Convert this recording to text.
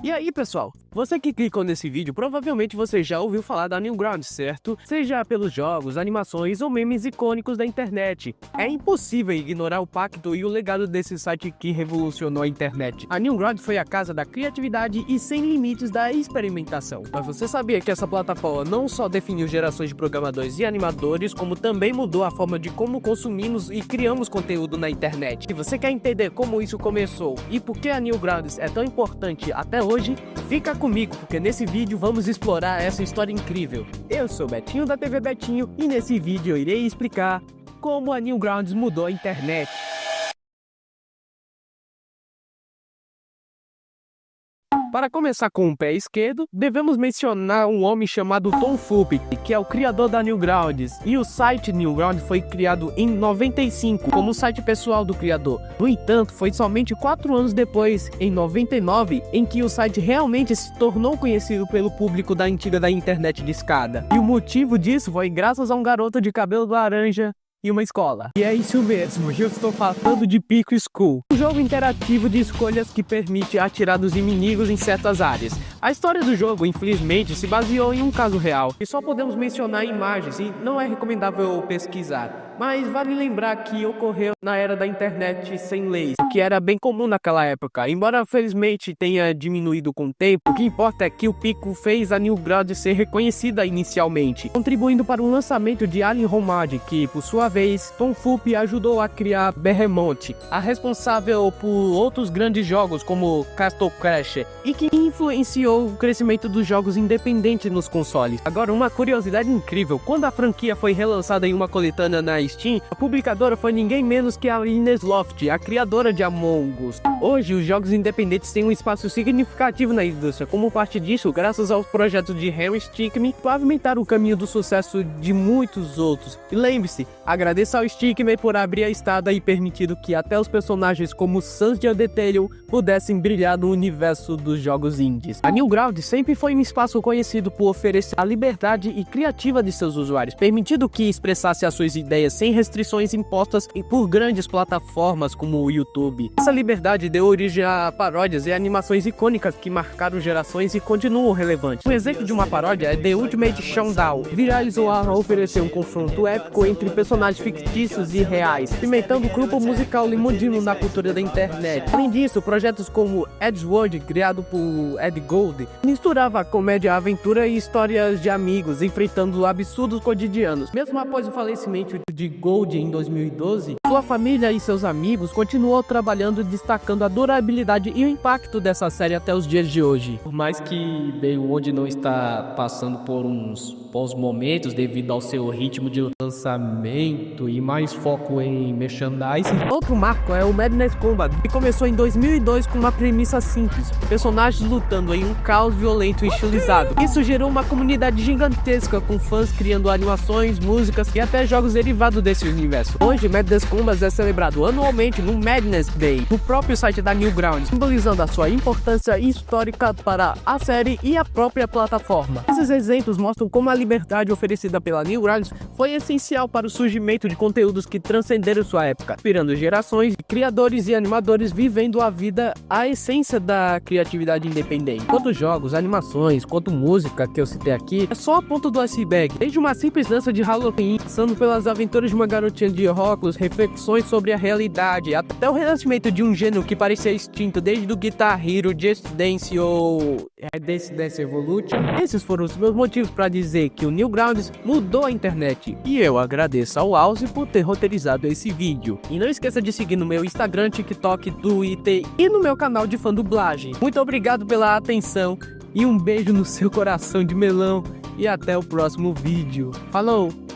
E aí pessoal, você que clicou nesse vídeo, provavelmente você já ouviu falar da Newgrounds, certo? Seja pelos jogos, animações ou memes icônicos da internet. É impossível ignorar o pacto e o legado desse site que revolucionou a internet. A Newgrounds foi a casa da criatividade e sem limites da experimentação. Mas você sabia que essa plataforma não só definiu gerações de programadores e animadores, como também mudou a forma de como consumimos e criamos conteúdo na internet? Se você quer entender como isso começou e por que a Newgrounds é tão importante até hoje, fica comigo, porque nesse vídeo vamos explorar essa história incrível. Eu sou Betinho da TV Betinho e nesse vídeo eu irei explicar como a Newgrounds mudou a internet. Para começar com o pé esquerdo, devemos mencionar um homem chamado Tom Fulp, que é o criador da Newgrounds, e o site Newgrounds foi criado em 95 como site pessoal do criador. No entanto, foi somente 4 anos depois, em 99, em que o site realmente se tornou conhecido pelo público da antiga da internet de escada. E o motivo disso foi graças a um garoto de cabelo laranja e uma escola. E é isso mesmo, eu estou falando de Pico School, um jogo interativo de escolhas que permite atirar dos inimigos em certas áreas. A história do jogo, infelizmente, se baseou em um caso real, e só podemos mencionar imagens e não é recomendável pesquisar. Mas vale lembrar que ocorreu na era da internet sem leis, o que era bem comum naquela época. Embora felizmente tenha diminuído com o tempo, o que importa é que o Pico fez a Newgrounds ser reconhecida inicialmente, contribuindo para o lançamento de Alien Homage, que por sua vez, Tom Fulp ajudou a criar Behemoth, a responsável por outros grandes jogos como Castle Crasher, e que influenciou o crescimento dos jogos independentes nos consoles. Agora, uma curiosidade incrível, quando a franquia foi relançada em uma coletânea na Steam, a publicadora foi ninguém menos que a Ines Loft, a criadora de Among Us. Hoje, os jogos independentes têm um espaço significativo na indústria. Como parte disso, graças aos projetos de Henry Stickmin, pavimentaram o caminho do sucesso de muitos outros. E lembre-se, agradeça ao Stickmin por abrir a estrada e permitido que até os personagens como Sans de Undertale pudessem brilhar no universo dos jogos indies. A Newgrounds sempre foi um espaço conhecido por oferecer a liberdade e criativa de seus usuários, permitindo que expressasse as suas ideias sem restrições impostas por grandes plataformas como o YouTube. Essa liberdade deu origem a paródias e animações icônicas que marcaram gerações e continuam relevantes. Um exemplo de uma paródia é The Ultimate Showdown, viralizou a oferecer um confronto épico entre personagens fictícios e reais, pimentando o grupo musical limudino na cultura da internet. Além disso, projetos como Edgeworld, criado por Ed Gold, misturava comédia, aventura e histórias de amigos enfrentando absurdos cotidianos. Mesmo após o falecimento de Gold em 2012, sua família e seus amigos continuou trabalhando, destacando a durabilidade e o impacto dessa série até os dias de hoje. Por mais que Baywatch não está passando por uns bons momentos devido ao seu ritmo de lançamento e mais foco em merchandising, outro marco é o Madness Combat, que começou em 2002 com uma premissa simples: personagens lutando em um caos violento e estilizado. Isso gerou uma comunidade gigantesca, com fãs criando animações, músicas e até jogos derivados desse universo. Hoje, Madness Combat é celebrado anualmente no Madness Day, no próprio site da Newgrounds, simbolizando a sua importância histórica para a série e a própria plataforma. Esses exemplos mostram como a liberdade oferecida pela Newgrounds foi essencial para o surgimento de conteúdos que transcenderam sua época, inspirando gerações de criadores e animadores vivendo a vida, a essência da criatividade independente. Quanto jogos, animações, quanto música que eu citei aqui, é só a ponta do iceberg. Desde uma simples dança de Halloween, passando pelas aventuras de uma garotinha de óculos, reflexões sobre a realidade, até o renascimento de um gênero que parecia extinto desde o Guitar Hero, Just Dance ou Dance Evolution. Esses foram os meus motivos para dizer que o Newgrounds mudou a internet. E eu agradeço ao Alzi por ter roteirizado esse vídeo. E não esqueça de seguir no meu Instagram, TikTok, Twitter e no meu canal de fandublagem. Muito obrigado pela atenção e um beijo no seu coração de melão. E até o próximo vídeo. Falou!